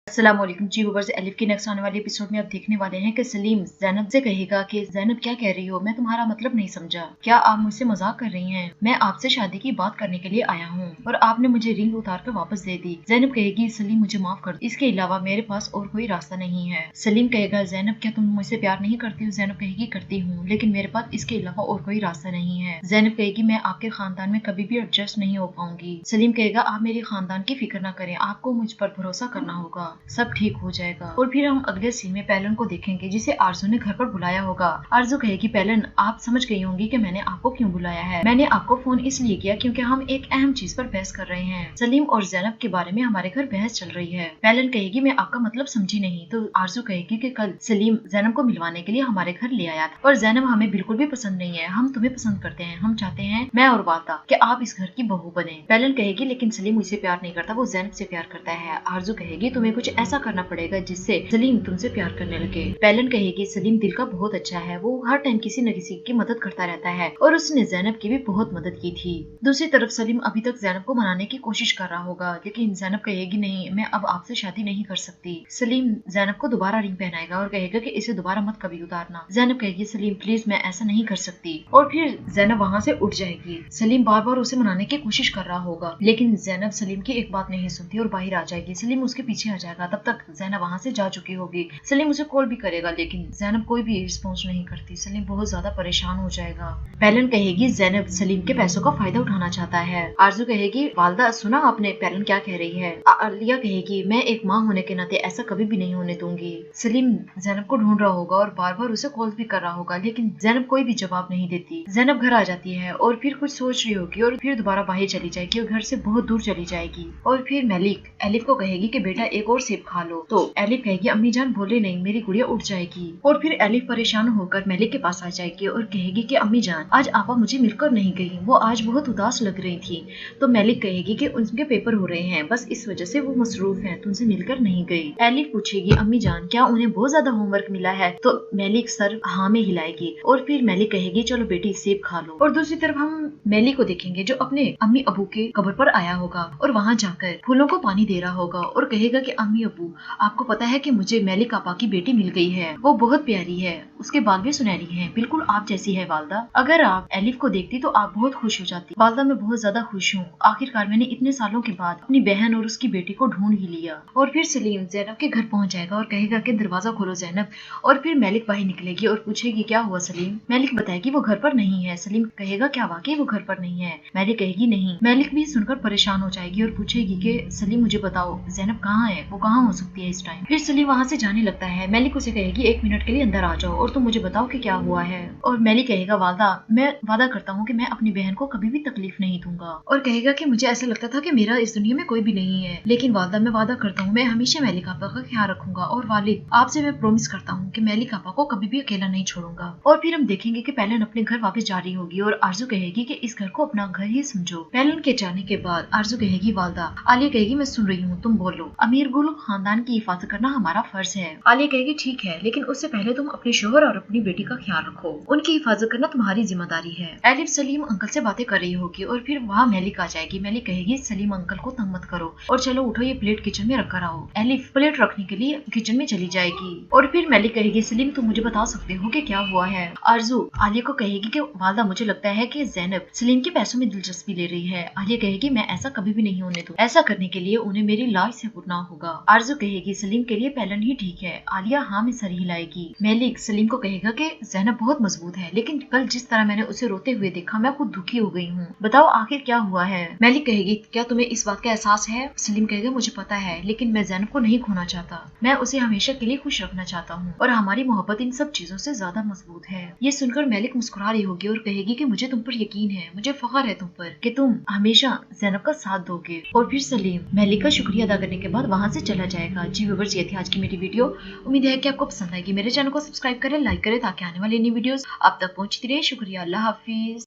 अस्सलाम वालेकुम जी viewers, elif की नेक्स्ट आने वाले एपिसोड में आप देखने वाले हैं कि सलीम ज़ैनब से कहेगा कि ज़ैनब क्या कह रही हो, मैं तुम्हारा मतलब नहीं समझा, क्या आप मुझसे मजाक कर रही हैं? मैं आपसे शादी की बात करने के लिए आया हूँ और आपने मुझे रिंग उतार कर वापस दे दी। ज़ैनब कहेगी सलीम मुझे माफ कर, इसके अलावा मेरे पास और कोई रास्ता नहीं है। सलीम कहेगा ज़ैनब क्या तुम मुझसे प्यार नहीं करती हो? ज़ैनब कहेगी करती हूँ, लेकिन मेरे पास इसके अलावा और कोई रास्ता नहीं है। ज़ैनब कहेगी मैं आपके खानदान में कभी भी एडजस्ट नहीं हो पाऊंगी। सलीम कहेगा आप मेरे खानदान की फिक्र न करें, आपको मुझ पर भरोसा करना होगा, सब ठीक हो जाएगा। और फिर हम अगले सीन में पैलन को देखेंगे जिसे आरजू ने घर पर बुलाया होगा। आरजू कहेगी पैलन आप समझ गई होंगी कि मैंने आपको क्यों बुलाया है। मैंने आपको फोन इसलिए किया क्योंकि हम एक अहम चीज पर बहस कर रहे हैं। सलीम और ज़ैनब के बारे में हमारे घर बहस चल रही है। पैलन कहेगी मैं आपका मतलब समझी नहीं। तो आरजू कहेगी कि कल सलीम ज़ैनब को मिलवाने के लिए हमारे घर ले आया था और ज़ैनब हमें बिल्कुल भी पसंद नहीं है, हम तुम्हें पसंद करते हैं, हम चाहते हैं मैं और वादा कि आप इस घर की बहू बने। पैलन कहेगी लेकिन सलीम मुझसे प्यार नहीं करता, वो ज़ैनब से प्यार करता है। आरजू कहेगी तुम्हें कुछ ऐसा करना पड़ेगा जिससे सलीम तुमसे प्यार करने लगे। पैलन कहेगी सलीम दिल का बहुत अच्छा है, वो हर टाइम किसी न किसी की मदद करता रहता है और उसने ज़ैनब की भी बहुत मदद की थी। दूसरी तरफ सलीम अभी तक ज़ैनब को मनाने की कोशिश कर रहा होगा, लेकिन ज़ैनब कहेगी नहीं मैं अब आपसे शादी नहीं कर सकती। सलीम ज़ैनब को दोबारा रिंग पहनाएगा और कहेगा कि इसे दोबारा मत कभी उतारना। ज़ैनब कहेगी सलीम प्लीज मैं ऐसा नहीं कर सकती और फिर ज़ैनब वहाँ से उठ जाएगी। सलीम बार बार उसे मनाने की कोशिश कर रहा होगा, लेकिन ज़ैनब सलीम की एक बात नहीं सुनती और बाहर आ जाएगी। सलीम उसके पीछे आ जाएगा, तब तक ज़ैनब वहाँ से जा चुकी होगी। सलीम उसे कॉल भी करेगा लेकिन ज़ैनब कोई भी रिस्पॉन्स नहीं करती। सलीम बहुत ज्यादा परेशान हो जाएगा। पैलन कहेगी ज़ैनब सलीम के पैसों का फायदा उठाना चाहता है। आरजू कहेगी वालदा सुना आपने पैलन क्या कह रही है। आलिया कहेगी मैं एक माँ होने के नाते ऐसा कभी भी नहीं होने दूंगी। सलीम ज़ैनब को ढूंढ रहा होगा और बार बार उसे कॉल भी कर रहा होगा, लेकिन ज़ैनब कोई भी जवाब नहीं देती। ज़ैनब घर आ जाती है और फिर कुछ सोच रही होगी और फिर दोबारा बाहर चली जाएगी और घर से बहुत दूर चली जाएगी। और फिर मलिक एलिफ को कहेगी कि बेटा एक और सेब खा लो। तो एलिफ कहेगी अम्मी जान बोले नहीं मेरी गुड़िया उठ जाएगी। और फिर एलिफ परेशान होकर मलिक के पास आ जाएगी और कहेगी कि अम्मी जान आज आपा मुझे मिलकर नहीं गई, वो आज बहुत उदास लग रही थी। तो मलिक कहेगी कि उनके पेपर हो रहे हैं, बस इस वजह से वो मसरूफ है, तुमसे मिलकर नहीं गई। एलिफ पूछेगी अम्मी जान क्या उन्हें बहुत ज्यादा होमवर्क मिला है? तो मलिक सर हाँ में हिलाएगी और फिर मलिक कहेगी चलो बेटी सेब खा लो। और दूसरी तरफ हम मलिक को देखेंगे जो अपने अम्मी अबू के कब्र पर आया होगा और वहाँ जाकर फूलों को पानी दे रहा होगा और कहेगा कि अम्मी अबू आपको पता है कि मुझे मलिक आपा की बेटी मिल गई है, वो बहुत प्यारी है, उसके बाल भी सुनहरी हैं, बिल्कुल आप जैसी है वालदा। अगर आप एलिफ को देखती तो आप बहुत खुश हो जाती। वालदा मैं बहुत ज्यादा खुश हूँ, आखिरकार मैंने इतने सालों के बाद अपनी बहन और उसकी बेटी को ढूंढ ही लिया। और फिर सलीम ज़ैनब के घर पहुँच जाएगा और कहेगा कि दरवाजा खोलो ज़ैनब। और फिर मलिक बाहर निकलेगी और पूछेगी क्या हुआ सलीम। मलिक बताएगी वो घर पर नहीं है। सलीम कहेगा क्या वाकई वो घर पर नहीं है? मलिक कहेगी नहीं। मलिक भी सुनकर परेशान हो जाएगी और पूछेगी कि सलीम मुझे बताओ ज़ैनब कहाँ है, वो कहाँ हो सकती है इस टाइम। फिर सलीम वहाँ से जाने लगता है। मलिक उसे कहेगी 1 मिनट के लिए अंदर आ जाओ और तुम मुझे बताओ कि क्या हुआ है। और मलिक कहेगा वालदा मैं वादा करता हूँ कि मैं अपनी बहन को कभी भी तकलीफ नहीं दूंगा। और कहेगा कि मुझे ऐसा लगता था कि मेरा इस दुनिया में कोई भी नहीं है, लेकिन वालदा मैं वादा करता हूँ मैं हमेशा मलिक आपा का ख्याल रखूंगा और वालिद आपसे मैं प्रॉमिस करता हूँ कि मलिक आपा को कभी भी अकेला नहीं छोड़ूंगा। और फिर हम देखेंगे कि पैलन अपने घर वापस जा रही होगी और आरजू कहेगी कि इस घर को अपना घर ही समझो। पैलन के जाने के बाद आरजू कहेगी वालदा। आलिया कहेगी मैं सुन रही हूँ तुम बोलो। अमीर गुल खानदान की हिफाजत करना हमारा फर्ज है। आलिया कहेगी ठीक है, लेकिन उससे पहले तुम अपने शोहर और अपनी बेटी का ख्याल रखो, उनकी हिफाजत करना तुम्हारी जिम्मेदारी है। एलिफ सलीम अंकल से बातें कर रही होगी और फिर वहाँ मलिक आ जाएगी। मलिक कहेगी सलीम अंकल को तंग मत करो और चलो उठो ये प्लेट किचन में रख कर आओ। एलिफ प्लेट रखने के लिए किचन में चली जाएगी और फिर मलिक कहेगी सलीम तुम मुझे बता सकते हो कि क्या हुआ है। आरजू आलिया को कहेगी कि वालदा मुझे लगता है कि ज़ैनब सलीम के पैसों में दिलचस्पी ले रही है। आलिया कहेगी मैं ऐसा कभी भी नहीं होने दूं, ऐसा करने के लिए उन्हें मेरी लाज से उठना होगा। आरजू कहेगी सलीम के लिए पैलन ही ठीक है। आलिया हाँ में सर हिलाएगी। मलिक सलीम को कहेगा कि ज़ैनब बहुत मजबूत है, लेकिन कल जिस तरह मैंने उसे रोते हुए देखा मैं खुद दुखी हो गई हूँ, बताओ आखिर क्या हुआ है। मलिक कहेगी क्या तुम्हें इस बात का एहसास है? सलीम कहेगा मुझे पता है, लेकिन मैं ज़ैनब को नहीं खोना चाहता, मैं उसे हमेशा के लिए खुश रखना चाहता हूँ और हमारी मोहब्बत इन सब चीजों से ज्यादा मजबूत है। ये सुनकर मलिक मुस्कुरा रही होगी और कहेगी कि मुझे तुम पर यकीन है, मुझे फख्र है तुम पर कि तुम हमेशा ज़ैनब का साथ दोगे। और फिर सलीम मलिक का शुक्रिया अदा करने के बाद वहाँ से चला जाएगा। जी व्यूअर्स ये थी आज की मेरी वीडियो, उम्मीद है कि आपको पसंद आएगी। मेरे चैनल को सब्सक्राइब करें, लाइक करें ताकि आने वाली नई वीडियोस आप तक पहुँचती रहे। शुक्रिया, अल्लाह हाफिज।